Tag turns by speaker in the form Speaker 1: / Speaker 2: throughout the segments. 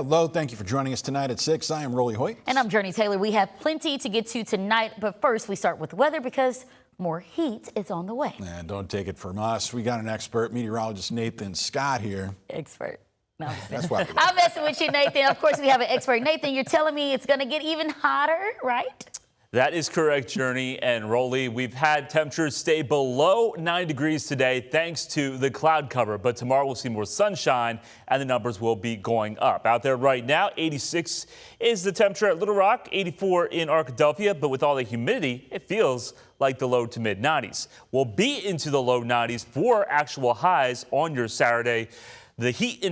Speaker 1: Hello, thank you for joining us tonight at 6. I am Hoyt.
Speaker 2: And I'm Jurnee Taylor. We have plenty to get to tonight, but first we start with weather because more heat is on the way.
Speaker 1: Don't take it from us. We got an expert, meteorologist Nathan Scott here.
Speaker 2: Expert. No,
Speaker 1: that's why
Speaker 2: I'm messing with you, Nathan. Of course, we have an expert. Nathan, you're telling me it's going to get even hotter, right?
Speaker 3: That is correct, Jurnee and Rolly. We've had temperatures stay below 9 degrees today thanks to the cloud cover, but tomorrow we'll see more sunshine and the numbers will be going up. Out there right now, 86 is the temperature at Little Rock, 84 in Arkadelphia, but with all the humidity, it feels like the low to mid 90s. We'll be into the low 90s for actual highs on your Saturday. The heat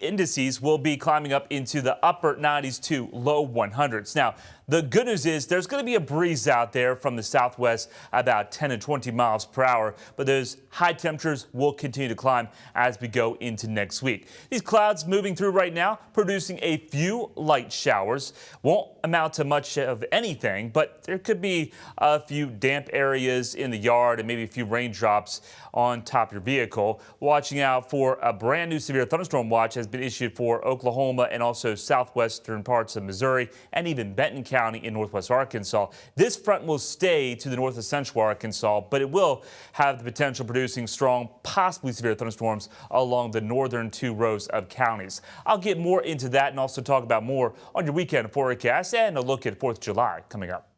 Speaker 3: indices will be climbing up into the upper 90s to low 100s. Now, the good news is there's going to be a breeze out there from the southwest about 10 to 20 miles per hour, but those high temperatures will continue to climb as we go into next week. These clouds moving through right now, producing a few light showers. Won't amount to much of anything, but there could be a few damp areas in the yard and maybe a few raindrops on top of your vehicle. Watching out for a brand new severe thunderstorm watch has been issued for Oklahoma and also southwestern parts of Missouri and even Benton County in northwest Arkansas. This front will stay to the north of central Arkansas, but it will have the potential of producing strong, possibly severe thunderstorms along the northern 2 rows of counties. I'll get more into that and also talk about more on your weekend forecast and a look at 4th of July coming up.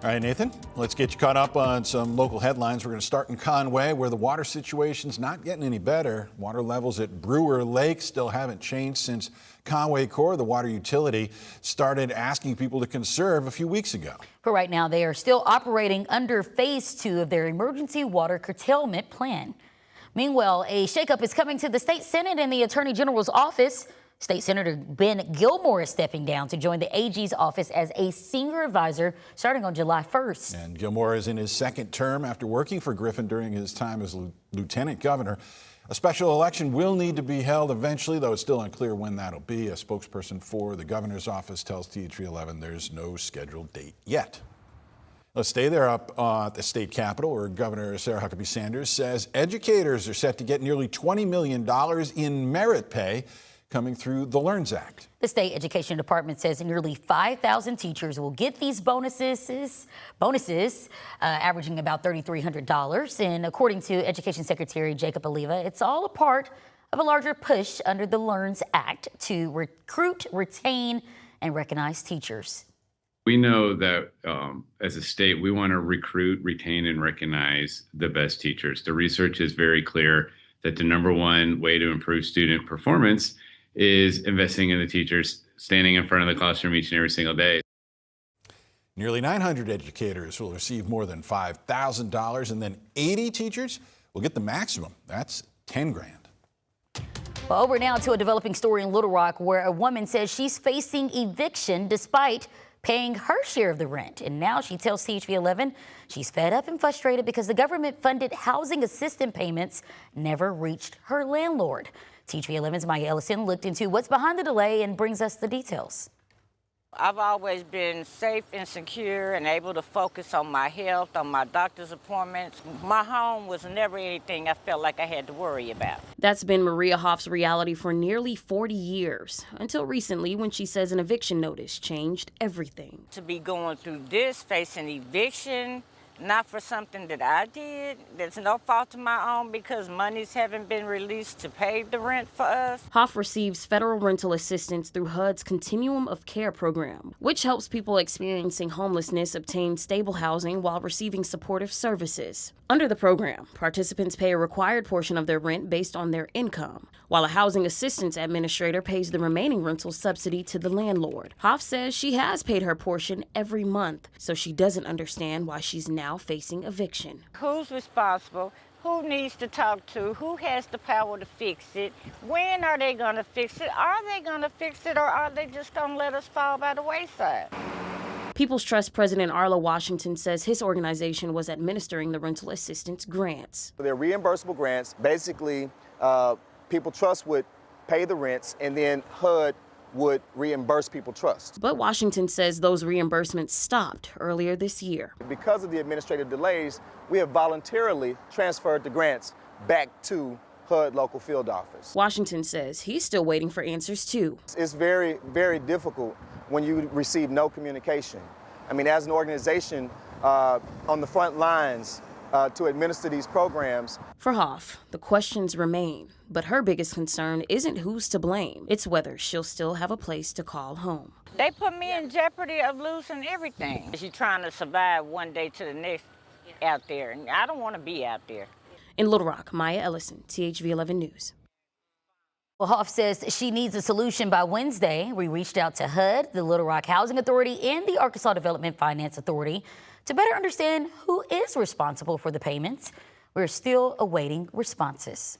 Speaker 1: All right, Nathan, let's get you caught up on some local headlines. We're going to start in Conway, where the water situation's not getting any better. Water levels at Brewer Lake still haven't changed since Conway Corps, the water utility, started asking people to conserve a few weeks ago.
Speaker 2: For right now, they are still operating under phase 2 of their emergency water curtailment plan. Meanwhile, a shakeup is coming to the state Senate and the Attorney General's office. State Senator Ben Gilmore is stepping down to join the AG's office as a senior advisor starting on July 1st.
Speaker 1: And Gilmore is in his second term after working for Griffin during his time as lieutenant governor. A special election will need to be held eventually, though it's still unclear when that'll be. A spokesperson for the governor's office tells TH311 there's no scheduled date yet. Let's stay there up at the state capitol, where Governor Sarah Huckabee Sanders says educators are set to get nearly $20 million in merit pay coming through the LEARNS Act.
Speaker 2: The state education department says nearly 5,000 teachers will get these bonuses, averaging about $3,300. And according to Education Secretary Jacob Oliva, it's all a part of a larger push under the LEARNS Act to recruit, retain, and recognize teachers.
Speaker 4: We know that as a state, we want to recruit, retain, and recognize the best teachers. The research is very clear that the #1 way to improve student performance is investing in the teachers, standing in front of the classroom each and every single day.
Speaker 1: Nearly 900 educators will receive more than $5,000, and then 80 teachers will get the maximum. That's $10 grand.
Speaker 2: Well, over now to a developing story in Little Rock, where a woman says she's facing eviction despite paying her share of the rent. And now she tells THV11 she's fed up and frustrated because the government-funded housing assistance payments never reached her landlord. THV11's Maya Ellison looked into what's behind the delay and brings us the details.
Speaker 5: I've always been safe and secure and able to focus on my health, on my doctor's appointments. My home was never anything I felt like I had to worry about.
Speaker 6: That's been Maria Hoff's reality for nearly 40 years, until recently when she says an eviction notice changed everything.
Speaker 5: To be going through this, facing eviction, not for something that I did, there's no fault of my own because monies haven't been released to pay the rent for us.
Speaker 6: Hoff receives federal rental assistance through HUD's Continuum of Care program, which helps people experiencing homelessness obtain stable housing while receiving supportive services. Under the program, participants pay a required portion of their rent based on their income, while a housing assistance administrator pays the remaining rental subsidy to the landlord. Hoff says she has paid her portion every month, so she doesn't understand why she's now facing eviction.
Speaker 5: Who's responsible? Who needs to talk to? Who has the power to fix it? When are they going to fix it? Are they going to fix it, or are they just going to let us fall by the wayside?
Speaker 6: People's Trust President Arlo Washington says his organization was administering the rental assistance grants.
Speaker 7: They're reimbursable grants. Basically, People Trust would pay the rents, and then HUD would reimburse People Trust.
Speaker 6: But Washington says those reimbursements stopped earlier this year.
Speaker 7: Because of the administrative delays, we have voluntarily transferred the grants back to HUD local field office.
Speaker 6: Washington says he's still waiting for answers too.
Speaker 7: It's very, very difficult when you receive no communication. I mean, as an organization on the front lines to administer these programs.
Speaker 6: For Hoff, the questions remain, but her biggest concern isn't who's to blame. It's whether she'll still have a place to call home.
Speaker 5: They put me in jeopardy of losing everything. She's trying to survive one day to the next out there, and I don't want to be out there.
Speaker 6: In Little Rock, Maya Ellison, THV 11 News.
Speaker 2: Well, Hoff says she needs a solution by Wednesday. We reached out to HUD, the Little Rock Housing Authority, and the Arkansas Development Finance Authority to better understand who is responsible for the payments. We're still awaiting responses.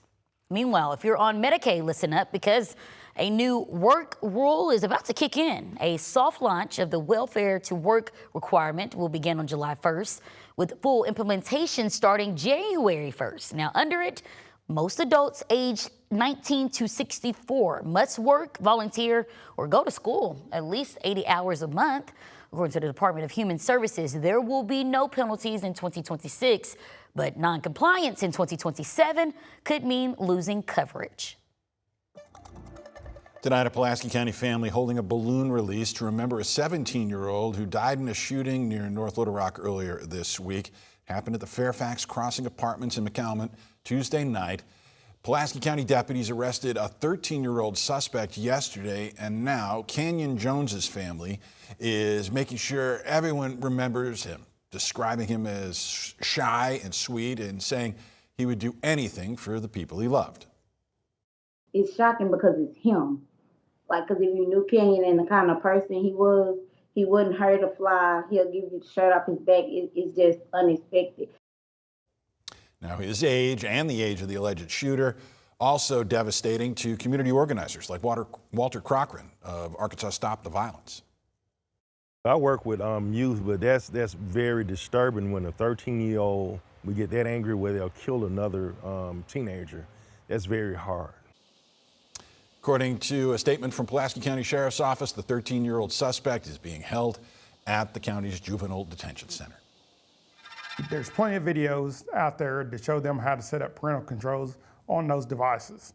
Speaker 2: Meanwhile, if you're on Medicaid, listen up, because a new work rule is about to kick in. A soft launch of the welfare to work requirement will begin on July 1st, with full implementation starting January 1st. Now, under it, most adults aged 19 to 64 must work, volunteer, or go to school at least 80 hours a month. According to the Department of Human Services, there will be no penalties in 2026, but noncompliance in 2027 could mean losing coverage.
Speaker 1: Tonight, a Pulaski County family holding a balloon release to remember a 17-year-old who died in a shooting near North Little Rock earlier this week. Happened at the Fairfax Crossing Apartments in McAllen Tuesday night. Pulaski County deputies arrested a 13-year-old suspect yesterday, and now Canyon Jones's family is making sure everyone remembers him, describing him as shy and sweet and saying he would do anything for the people he loved.
Speaker 8: It's shocking because it's him. Like, because if you knew Canyon and the kind of person he was, he wouldn't hurt a fly. He'll give you the shirt off his back. It's just unexpected.
Speaker 1: Now, his age and the age of the alleged shooter also devastating to community organizers like Walter Cochran of Arkansas Stop the Violence.
Speaker 9: I work with youth, but that's very disturbing when a 13-year-old, we get that angry where they'll kill another teenager. That's very hard.
Speaker 1: According to a statement from Pulaski County Sheriff's Office, the 13-year-old suspect is being held at the county's juvenile detention center.
Speaker 10: There's plenty of videos out there to show them how to set up parental controls on those devices.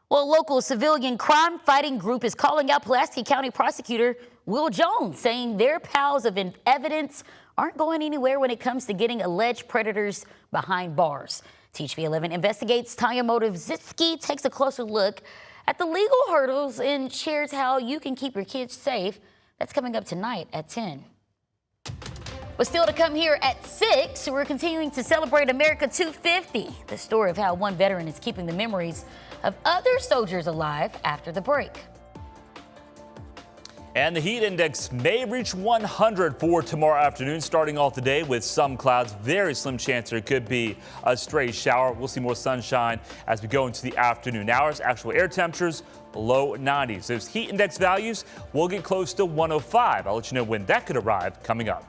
Speaker 2: Well, a local civilian crime fighting group is calling out Pulaski County prosecutor Will Jones, saying their piles of evidence aren't going anywhere when it comes to getting alleged predators behind bars. THV 11 investigates. Tanya Motivzitsky takes a closer look at the legal hurdles and shares how you can keep your kids safe. That's coming up tonight at 10. But still to come here at 6, we're continuing to celebrate America 250, the story of how one veteran is keeping the memories of other soldiers alive after the break.
Speaker 3: And the heat index may reach 100 for tomorrow afternoon, starting off the day with some clouds. Very slim chance there could be a stray shower. We'll see more sunshine as we go into the afternoon hours. Actual air temperatures low 90s. Those heat index values will get close to 105. I'll let you know when that could arrive coming up.